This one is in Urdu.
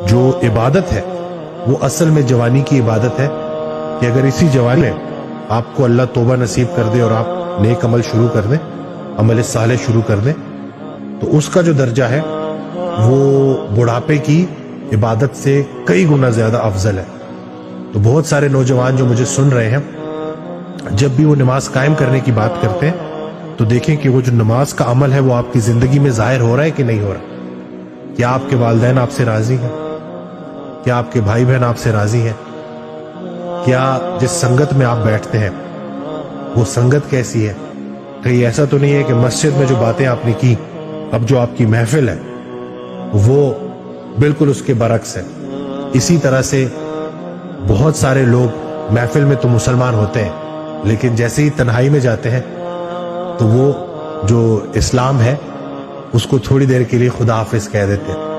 جو عبادت ہے وہ اصل میں جوانی کی عبادت ہے کہ اگر اسی جوانی میں آپ کو اللہ توبہ نصیب کر دے اور آپ نیک عمل شروع کر دیں، عمل صالح شروع کر دیں، تو اس کا جو درجہ ہے وہ بڑھاپے کی عبادت سے کئی گنا زیادہ افضل ہے۔ تو بہت سارے نوجوان جو مجھے سن رہے ہیں، جب بھی وہ نماز قائم کرنے کی بات کرتے ہیں تو دیکھیں کہ وہ جو نماز کا عمل ہے وہ آپ کی زندگی میں ظاہر ہو رہا ہے کہ نہیں ہو رہا۔ کیا آپ کے والدین آپ سے راضی ہیں؟ کیا آپ کے بھائی بہن آپ سے راضی ہیں؟ کیا جس سنگت میں آپ بیٹھتے ہیں وہ سنگت کیسی ہے؟ کہیں ایسا تو نہیں ہے کہ مسجد میں جو باتیں آپ نے کی، اب جو آپ کی محفل ہے وہ بالکل اس کے برعکس ہے۔ اسی طرح سے بہت سارے لوگ محفل میں تو مسلمان ہوتے ہیں، لیکن جیسے ہی تنہائی میں جاتے ہیں تو وہ جو اسلام ہے اس کو تھوڑی دیر کے لیے خدا حافظ کہہ دیتے ہیں۔